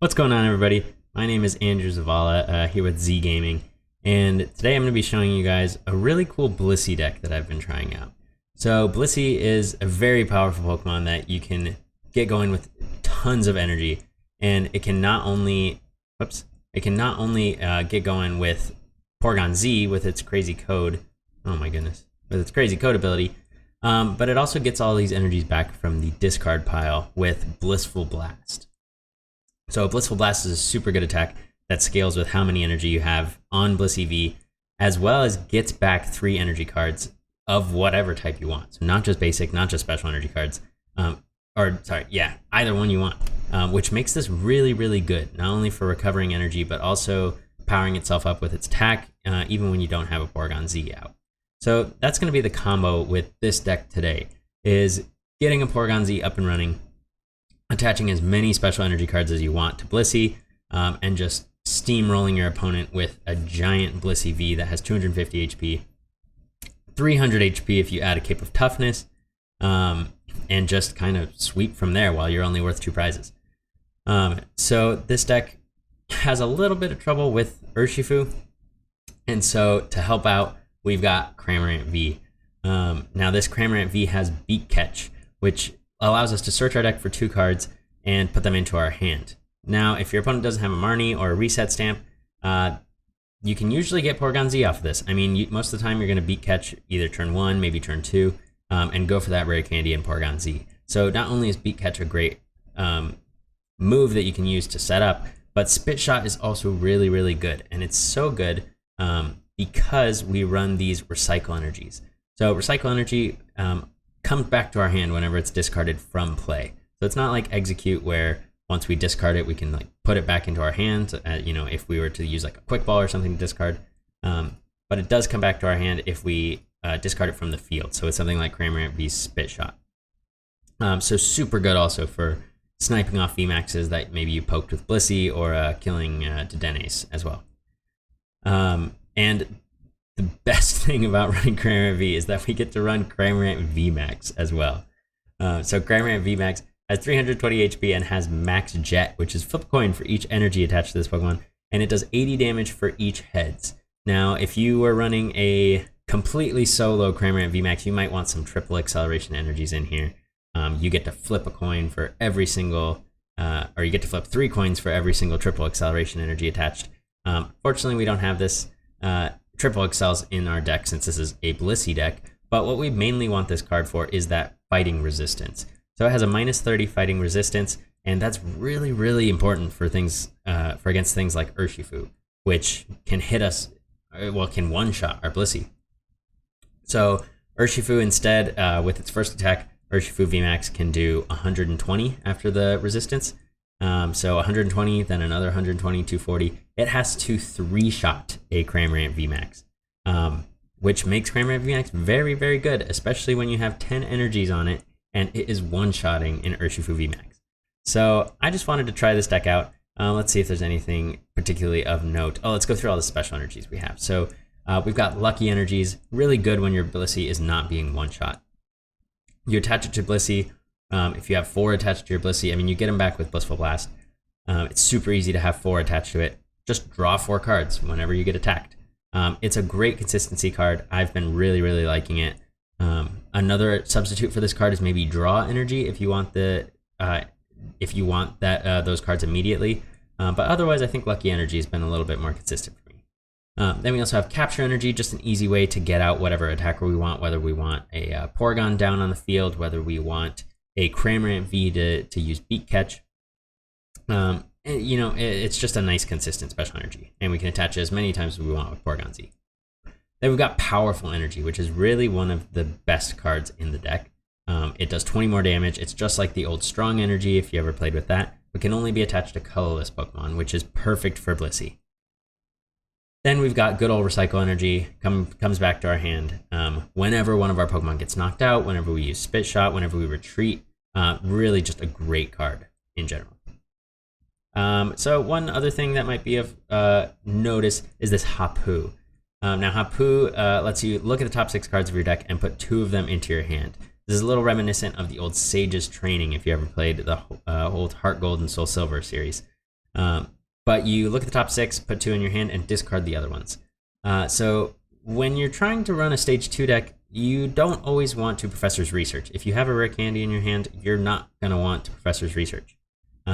What's going on, everybody? My name is Andrew Zavala, here with Z Gaming, and today I'm going to be showing you guys a really cool Blissey deck that I've been trying out. So Blissey is a very powerful Pokemon that you can get going with tons of energy, and it can not only get going with Porygon-Z with its crazy code. Oh my goodness, with its crazy code ability. But it also gets all these energies back from the discard pile with Blissful Blast. So Blissful Blast is a super good attack that scales with how many energy you have on Blissey V, as well as gets back 3 energy cards of whatever type you want. So not just basic, not just special energy cards, either one you want, which makes this really, really good, not only for recovering energy, but also powering itself up with its attack, even when you don't have a Porygon-Z out. So that's going to be the combo with this deck today, is getting a Porygon-Z up and running, attaching as many special energy cards as you want to Blissey, and just steamrolling your opponent with a giant Blissey V that has 250 HP, 300 HP if you add a Cape of Toughness, and just kind of sweep from there while you're only worth 2 prizes. So this deck has a little bit of trouble with Urshifu, and so to help out, we've got Cramorant V. Now this Cramorant V has Beak Catch, which allows us to search our deck for 2 cards and put them into our hand. Now, if your opponent doesn't have a Marnie or a reset stamp, you can usually get Porygon-Z off of this. I mean, most of the time you're going to Beak Catch either turn 1, maybe turn 2, and go for that rare candy in Porygon-Z. So not only is Beak Catch a great move that you can use to set up, but Spit Shot is also really, really good. And it's so good because we run these Recycle Energies. So Recycle Energy comes back to our hand whenever it's discarded from play. So it's not like Execute, where once we discard it, we can like put it back into our hand. If we were to use like a Quick Ball or something to discard, but it does come back to our hand if we discard it from the field. So it's something like Cramorant B's Spit Shot. So super good also for sniping off VMAXs that maybe you poked with Blissey, or killing Dedenes as well. And the best thing about running Cramorant V is that we get to run Cramorant VMAX as well. So Cramorant VMAX has 320 HP and has Max Jet, which is flip coin for each energy attached to this Pokemon, and it does 80 damage for each heads. Now, if you were running a completely solo Cramorant VMAX, you might want some triple acceleration energies in here. You get to flip a coin for every single, or you get to flip 3 coins for every single triple acceleration energy attached. Fortunately, we don't have this triple excels in our deck since this is a Blissey deck, but what we mainly want this card for is that fighting resistance. So it has a -30 fighting resistance, and that's really, really important for things against things like Urshifu, which can hit us, can one-shot our Blissey. So Urshifu instead, with its first attack, Urshifu VMAX can do 120 after the resistance. So 120, then another 120, 240. It has to 3-shot a Cramorant VMAX, which makes Cramorant VMAX very, very good, especially when you have 10 energies on it, and it is one-shotting in Urshifu VMAX. So I just wanted to try this deck out. Let's see if there's anything particularly of note. Oh, let's go through all the special energies we have. So we've got Lucky Energies, really good when your Blissey is not being one-shot. You attach it to Blissey. If you have 4 attached to your Blissey, I mean, you get them back with Blissful Blast. It's super easy to have 4 attached to it. Just draw 4 cards whenever you get attacked. It's a great consistency card. I've been really, really liking it. Another substitute for this card is maybe Draw Energy if you want those cards immediately. But otherwise, I think Lucky Energy has been a little bit more consistent for me. Then we also have Capture Energy, just an easy way to get out whatever attacker we want, whether we want a Porygon down on the field, whether we want a Cramorant V to use Beak Catch. It's just a nice consistent special energy, and we can attach it as many times as we want with Porygon-Z. Then we've got Powerful Energy, which is really one of the best cards in the deck. It does 20 more damage. It's just like the old Strong Energy if you ever played with that, but can only be attached to colorless Pokemon, which is perfect for Blissey. Then we've got good old Recycle Energy, comes back to our hand whenever one of our Pokemon gets knocked out, whenever we use Spit Shot, whenever we retreat. Really just a great card in general. So one other thing that might be of notice is this Hapu. Now Hapu lets you look at the top 6 cards of your deck and put 2 of them into your hand. This is a little reminiscent of the old Sage's Training if you ever played the old Heart Gold and Soul Silver series. But you look at the top 6, put 2 in your hand, and discard the other ones. So when you're trying to run a stage 2 deck, you don't always want to Professor's Research. If you have a rare candy in your hand, you're not going to want to Professor's Research.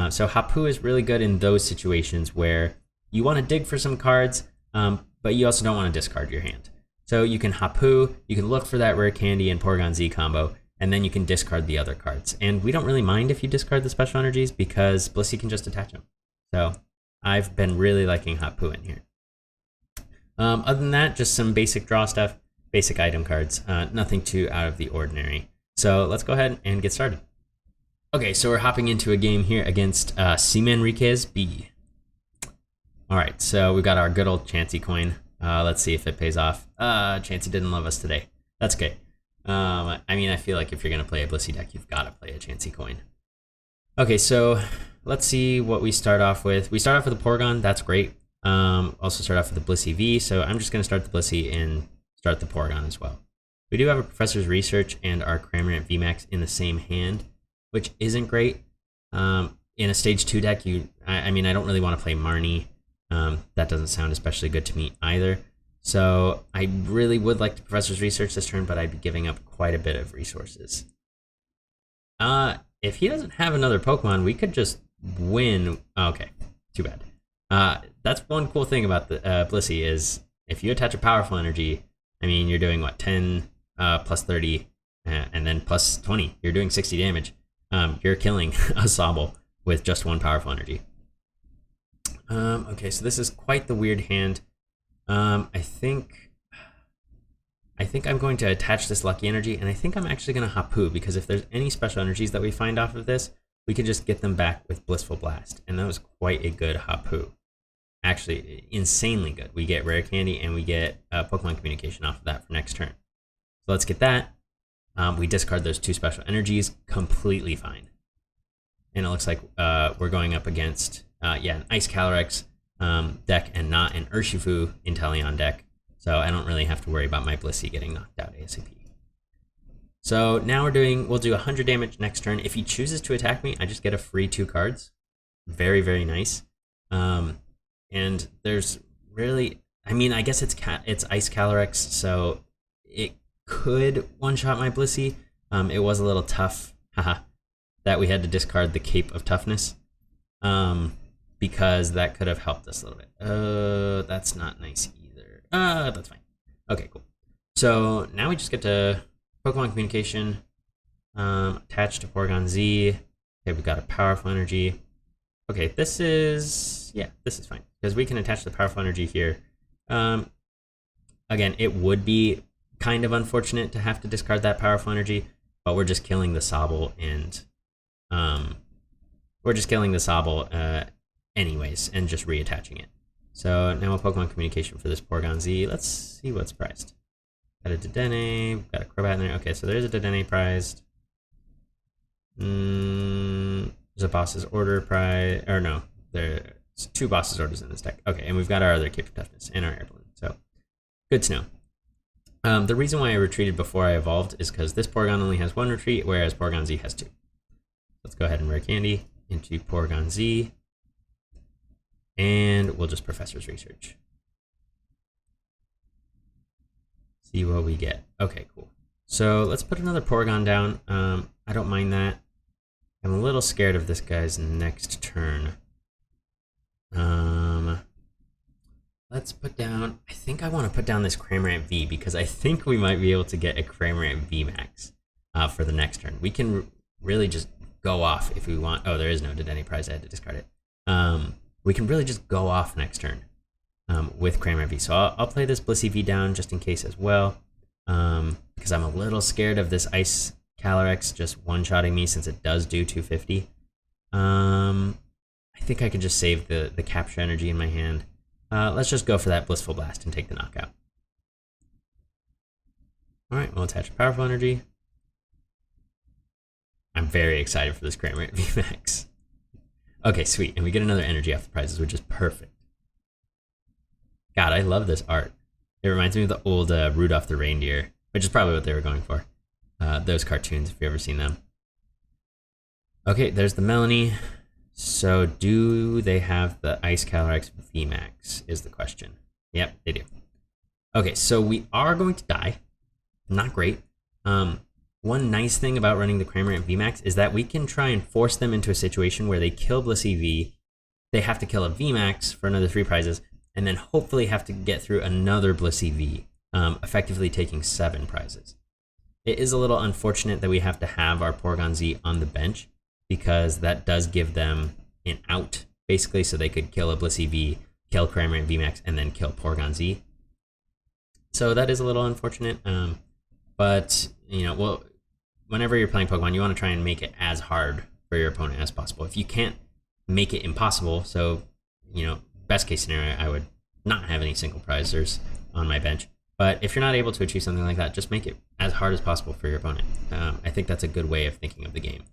So Hapu is really good in those situations where you want to dig for some cards, but you also don't want to discard your hand. So you can Hapu, you can look for that rare candy and Porygon-Z combo, and then you can discard the other cards. And we don't really mind if you discard the special energies because Blissey can just attach them. So I've been really liking Hapu in here. Other than that, just some basic draw stuff, basic item cards, nothing too out of the ordinary. So let's go ahead and get started. Okay, so we're hopping into a game here against Cramorant B. All right, so we got our good old Chansey coin. Let's see if it pays off. Chansey didn't love us today. That's okay. I mean, I feel like if you're going to play a Blissey deck, you've got to play a Chansey coin. Okay, so let's see what we start off with. We start off with a Porygon. That's great. Also start off with the Blissey V, so I'm just going to start the Blissey and start the Porygon as well. We do have a Professor's Research and our Cramorant VMAX in the same hand, which isn't great. In a stage 2 deck, I mean, I don't really want to play Marnie. That doesn't sound especially good to me either. So I really would like to Professor's Research this turn, but I'd be giving up quite a bit of resources. If he doesn't have another Pokemon, we could just win. Okay, too bad. That's one cool thing about the Blissey is if you attach a powerful energy, I mean, you're doing what, 10 plus 30 and then plus 20. You're doing 60 damage. You're killing a Sobble with just one powerful energy. Okay, so this is quite the weird hand. I think I'm going to attach this Lucky Energy, and I think I'm actually going to Hapu, because if there's any special energies that we find off of this, we can just get them back with Blissful Blast, and that was quite a good Hapu. Actually, insanely good. We get Rare Candy, and we get Pokemon Communication off of that for next turn. So let's get that. We discard those 2 special energies, completely fine. And it looks like we're going up against an Ice Calyrex deck and not an Urshifu Inteleon deck. So I don't really have to worry about my Blissey getting knocked out ASAP. So now we'll do 100 damage next turn. If he chooses to attack me, I just get a free 2 cards. Very, very nice. And there's really, I mean, I guess it's Ice Calyrex, so it could one-shot my Blissey. It was a little tough, that we had to discard the Cape of Toughness. Because that could have helped us a little bit. That's not nice either. That's fine. Okay, cool. So now we just get to Pokemon Communication, attached to Porygon-Z. Okay, we've got a powerful energy. Okay, this is fine, because we can attach the powerful energy here. Again, it would be kind of unfortunate to have to discard that powerful energy, but we're just killing the Sobble, and anyways, and just reattaching it. So now a Pokemon Communication for this Porygon-Z. Let's see what's prized. Got a Dedenne, got a Crobat in there. Okay, so there's a Dedenne prized. There's a Boss's Order prize, or no, there's 2 Boss's Orders in this deck. Okay, and we've got our other Cape of Toughness and our Air Balloon, so good to know. The reason why I retreated before I evolved is because this Porygon only has 1 retreat, whereas Porygon-Z has 2. Let's go ahead and Rare Candy into Porygon-Z. And we'll just Professor's Research. See what we get. Okay, cool. So let's put another Porygon down. I don't mind that. I'm a little scared of this guy's next turn. Let's put down, I think I want to put down this Cramorant V, because I think we might be able to get a Cramorant VMAX for the next turn. We can really just go off if we want. Oh, there is no Dedenne prize. I had to discard it. We can really just go off next turn with Cramorant V. So I'll play this Blissey V down just in case as well, because I'm a little scared of this Ice Calyrex just one-shotting me, since it does do 250. I think I can just save the Capture Energy in my hand. Let's just go for that Blissful Blast and take the knockout. All right, we'll attach Powerful Energy. I'm very excited for this Cramorant VMAX. Okay, sweet, and we get another energy off the prizes, which is perfect. God, I love this art. It reminds me of the old Rudolph the Reindeer, which is probably what they were going for. Those cartoons, if you've ever seen them. Okay, there's the Melanie. So do they have the Ice Calorex VMAX is the question. Yep, they do. Okay, so we are going to die. Not great. One nice thing about running the Cramorant VMAX is that we can try and force them into a situation where they kill Blissey V, they have to kill a VMAX for another 3 prizes, and then hopefully have to get through another Blissey V, effectively taking 7 prizes. It is a little unfortunate that we have to have our Porygon-Z on the bench, because that does give them an out, basically, so they could kill a Blissey V, kill Cramorant VMAX, and then kill Porygon-Z. So that is a little unfortunate, but, you know, well, whenever you're playing Pokemon, you want to try and make it as hard for your opponent as possible. If you can't make it impossible, so, you know, best case scenario, I would not have any single prizers on my bench. But if you're not able to achieve something like that, just make it as hard as possible for your opponent. I think that's a good way of thinking of the game,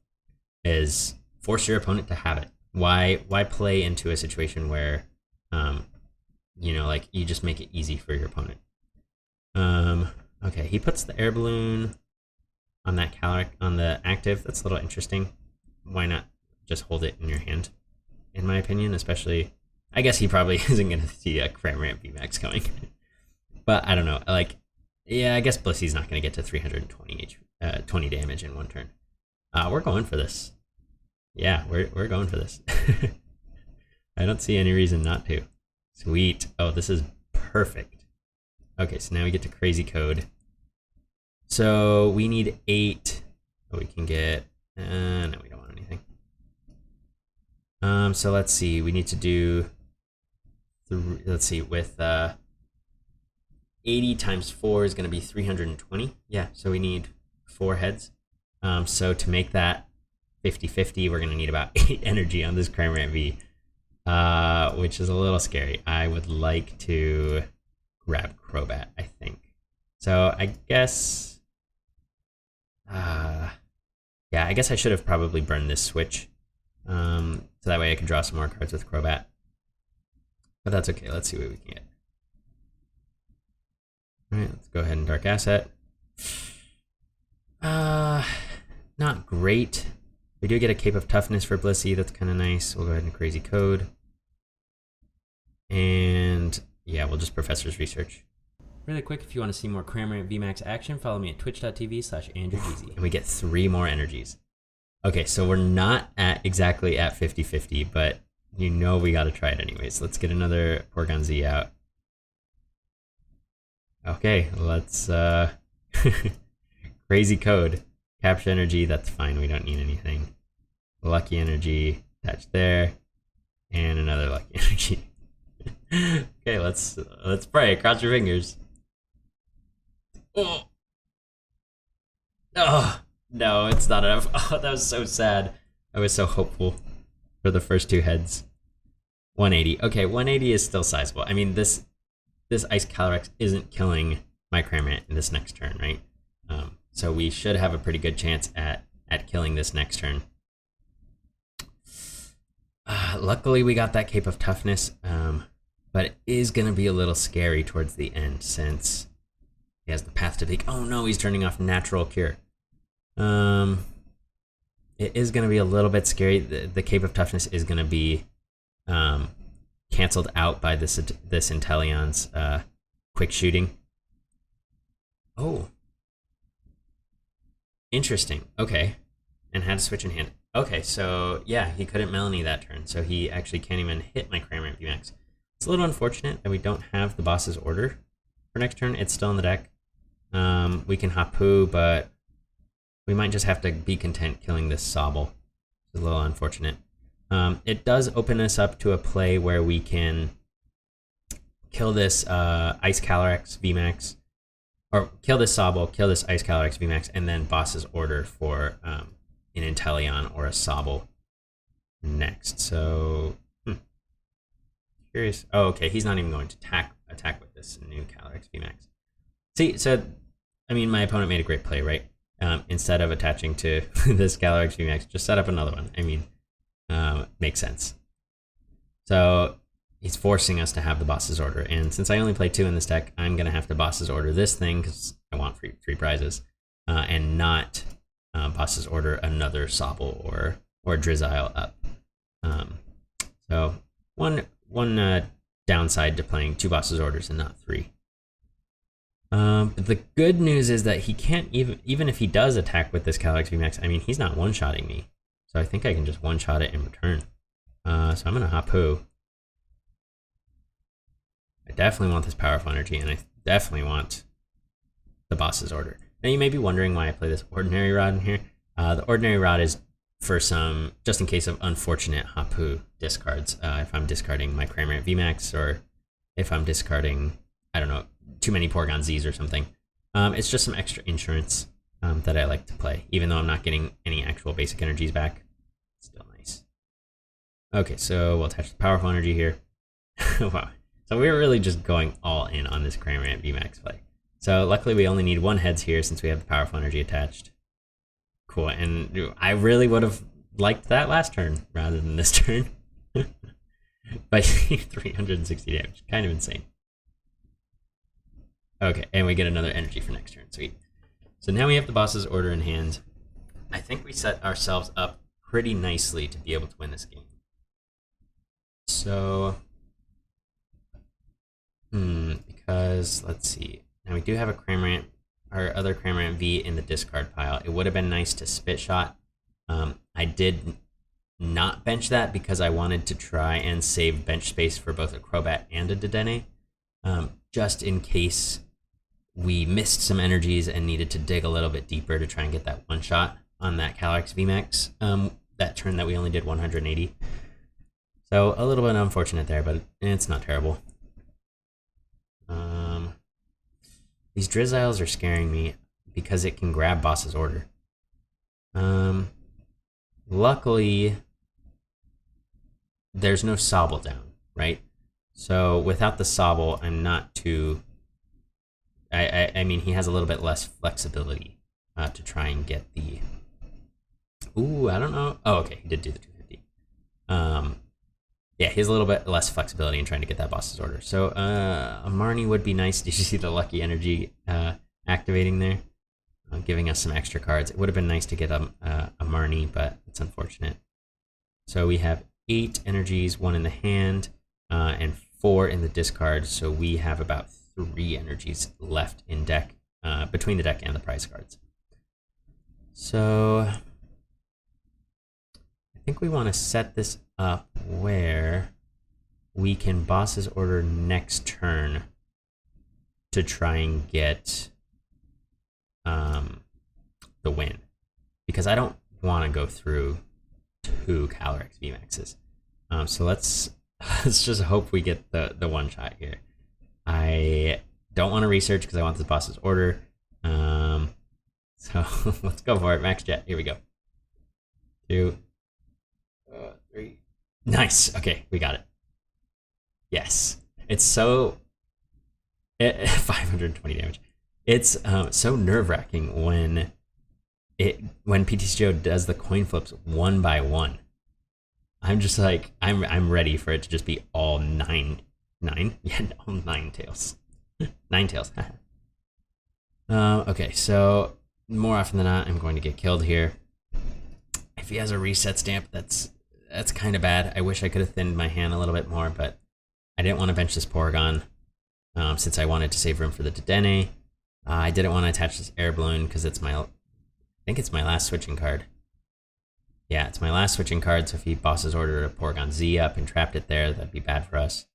is force your opponent to have it. Why play into a situation where, you know, like, you just make it easy for your opponent? Okay, he puts the air balloon on that caloric, on the active. That's a little interesting. Why not just hold it in your hand, in my opinion? Especially, I guess he probably isn't going to see a Cramorant VMAX coming. But I don't know. Like, yeah, I guess Blissey's not going to get to 320 20 damage in one turn. We're going for this. Yeah, we're going for this. I don't see any reason not to. Sweet. Oh, this is perfect. Okay, so now we get to Crazy Code. So we need 8. Oh, we can get... no, we don't want anything. So let's see. We need to do... let's see, with... 80 times 4 is going to be 320. Yeah, so we need 4 heads. So to make that 50-50, we're going to need about 8 energy on this Cramorant V, which is a little scary. I would like to grab Crobat, I think. So I guess... yeah, I guess I should have probably burned this switch. So that way I can draw some more cards with Crobat. But that's okay. Let's see what we can get. Alright, let's go ahead and Dark Asset. Not great. We do get a Cape of Toughness for Blissey. That's kind of nice. We'll go ahead and Crazy Code. And yeah, we'll just Professor's Research. Really quick, if you want to see more Cramorant VMAX action, follow me at twitch.tv/AndrewGeezy. And we get 3 more energies. Okay, so we're not exactly at 50-50, but you know we got to try it anyways. Let's get another Porygon-Z out. Okay, let's Crazy Code. Capture energy, that's fine, we don't need anything. Lucky energy, attached there. And another lucky energy. Okay, let's pray, cross your fingers. Oh. Oh, no, it's not enough. Oh, that was so sad. I was so hopeful for the first 2 heads. 180. Okay, 180 is still sizable. I mean, this Ice Calyrex isn't killing my Cramorant in this next turn, right? So we should have a pretty good chance at killing this next turn. Luckily, we got that Cape of Toughness, but it is going to be a little scary towards the end since he has the Path to Peak. Oh no, he's turning off Natural Cure. It is going to be a little bit scary. The Cape of Toughness is going to be canceled out by this Inteleon's quick shooting. Oh. Interesting. Okay. And had to switch in hand. Okay, so yeah, he couldn't Melanie that turn, so he actually can't even hit my Cramorant VMAX. It's a little unfortunate that we don't have the boss's order for next turn. It's still in the deck. We can Hapu, but we might just have to be content killing this Sobble. It's a little unfortunate. It does open us up to a play where we can kill this Ice Calyrex VMAX, or kill this Sobble, kill this Ice Calyrex VMAX, and then boss's order for an Inteleon or a Sobble next. So, curious. Oh, okay, he's not even going to attack with this new Calyrex VMAX. See, so, I mean, my opponent made a great play, right? Instead of attaching to this Calyrex VMAX, just set up another one. I mean, makes sense. So he's forcing us to have the boss's order, and since I only play 2 in this deck, I'm gonna have to boss's order this thing because I want free prizes, and not boss's order another Sobble or Drizzile up. So one downside to playing 2 bosses orders and not 3. But the good news is that he can't even if he does attack with this Calyrex VMAX, I mean, he's not one-shotting me. So I think I can just one-shot it in return. So I'm gonna Hapu. I definitely want this powerful energy, and I definitely want the boss's order. Now you may be wondering why I play this ordinary rod in here. The ordinary rod is for some, just in case of unfortunate Hapu discards. If I'm discarding my Cramorant VMAX, or if I'm discarding, I don't know, too many Porygon-Zs or something. It's just some extra insurance that I like to play, even though I'm not getting any actual basic energies back. Still nice. Okay, so we'll attach the powerful energy here. Wow. So we're really just going all in on this Cramorant VMAX play. So luckily we only need 1 heads here since we have the powerful energy attached. Cool, and I really would have liked that last turn rather than this turn. But 360 damage, kind of insane. Okay, and we get another energy for next turn, sweet. So now we have the boss's order in hand. I think we set ourselves up pretty nicely to be able to win this game. So, because, let's see. Now we do have a Cramorant, our other Cramorant V in the discard pile. It would have been nice to spit shot. I did not bench that because I wanted to try and save bench space for both a Crobat and a Dedenne, just in case we missed some energies and needed to dig a little bit deeper to try and get that one shot on that Calyrex VMAX, that turn that we only did 180. So a little bit unfortunate there, but it's not terrible. These Drizziles are scaring me because it can grab boss's order. Luckily, there's no Sobble down, right? So without the Sobble, I'm not too... I mean, he has a little bit less flexibility to try and get the... Ooh, I don't know. Oh, okay, he did do the 250. Yeah, he has a little bit less flexibility in trying to get that boss's order. So a Marnie would be nice. Did you see the lucky energy activating there? Giving us some extra cards. It would have been nice to get a Marnie, but it's unfortunate. So we have 8 energies, 1 in the hand, and 4 in the discard. So we have about 3 energies left in deck, between the deck and the prize cards. So I think we want to set this up where we can boss's order next turn to try and get the win, because I don't want to go through 2 Calyrex VMAXs. So let's just hope we get the one shot here. I don't want to research because I want this boss's order. So let's go for it. Max Jet. Here we go. 2, 3. Nice. Okay, we got it. Yes. It's so... 520 damage. It's so nerve-wracking when PTCGO does the coin flips 1 by 1. I'm just like, I'm ready for it to just be all 9? Yeah, all 9 tails. 9 tails. Okay, so more often than not, I'm going to get killed here. If he has a reset stamp, that's kind of bad. I wish I could have thinned my hand a little bit more, but I didn't want to bench this Porygon since I wanted to save room for the Dedenne. I didn't want to attach this air balloon because it's I think it's my last switching card. Yeah, it's my last switching card, so if he bosses ordered a Porygon-Z up and trapped it there, that'd be bad for us.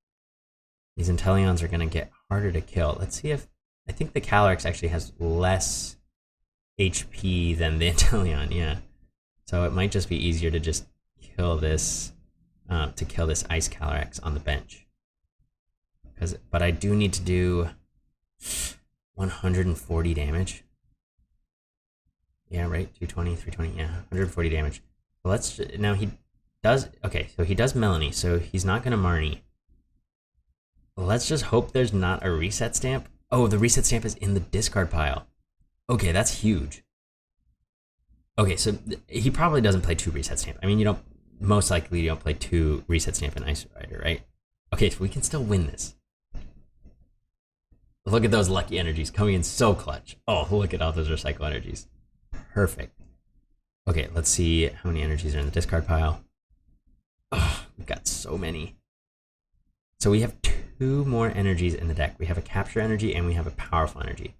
These Inteleons are going to get harder to kill. Let's see if... I think the Calyrex actually has less HP than the Inteleon, yeah. So it might just be easier to just kill this, Ice Calyrex on the bench. But I do need to do 140 damage. Yeah, right, 220, 320, yeah, 140 damage. So let's, now he does, okay, so he does Melanie, so he's not going to Marnie. Let's just hope there's not a reset stamp. Oh, the reset stamp is in the discard pile. Okay, that's huge. Okay, so he probably doesn't play 2 reset stamp. I mean, most likely you don't play 2 reset stamp and Ice Rider, right? Okay, so we can still win this. Look at those lucky energies coming in so clutch. Oh, look at all those recycle energies. Perfect. Okay, let's see how many energies are in the discard pile. Oh, we've got so many. So we have 2 more energies in the deck. We have a capture energy and we have a powerful energy.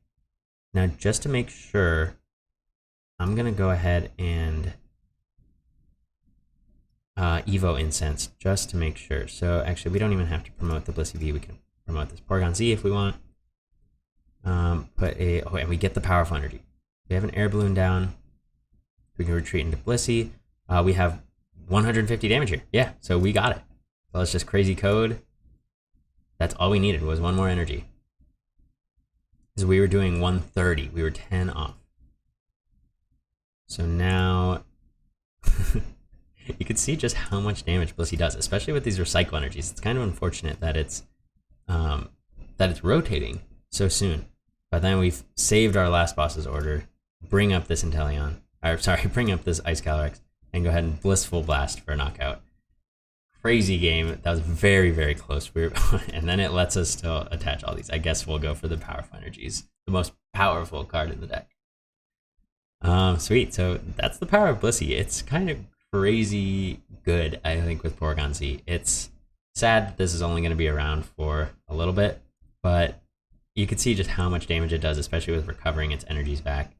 Now, just to make sure, I'm going to go ahead and Evo Incense, just to make sure. So actually, we don't even have to promote the Blissey V. We can promote this Porygon-Z if we want. And we get the powerful energy. We have an air balloon down. We can retreat into Blissey. We have 150 damage here. Yeah, so we got it. So let's just crazy code. That's all we needed was 1 more energy. Because we were doing 130. We were 10 off. So now you can see just how much damage Blissey does, especially with these recycle energies. It's kind of unfortunate that it's rotating so soon. But then we've saved our last boss's order, bring up this Inteleon, bring up this Ice Calyrex, and go ahead and Blissful Blast for a knockout. Crazy game. That was very, very close. And then it lets us still attach all these. I guess we'll go for the powerful energies, the most powerful card in the deck. Sweet. So that's the power of Blissey. It's kind of crazy good, I think, with Porygon-Z. It's sad that this is only going to be around for a little bit, but you can see just how much damage it does, especially with recovering its energies back.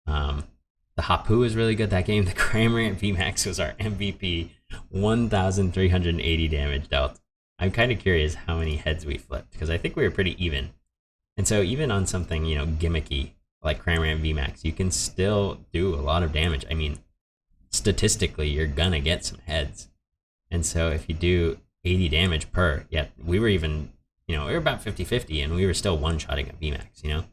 The Hapu is really good that game. The Cramorant VMAX was our MVP. 1,380 damage dealt. I'm kind of curious how many heads we flipped, because I think we were pretty even. And so even on something, gimmicky like Cramorant VMAX, you can still do a lot of damage. I mean, statistically, you're gonna get some heads. And so if you do 80 damage per, we were even, we were about 50-50, and we were still one-shotting a VMAX,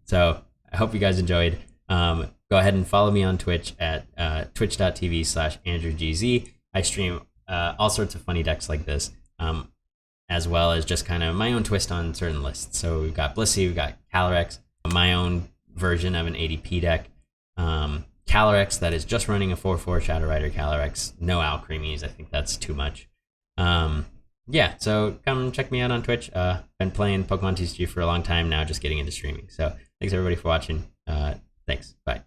So I hope you guys enjoyed. Go ahead and follow me on Twitch at twitch.tv/AndrewGZ. I stream all sorts of funny decks like this, as well as just kind of my own twist on certain lists. So we've got Blissey, we've got Calyrex, my own version of an ADP deck. Calyrex that is just running a 4/4 Shadow Rider Calyrex, no Alcremies. I think that's too much. So come check me out on Twitch. Been playing Pokemon TCG for a long time now, just getting into streaming. So thanks everybody for watching. Thanks. Bye.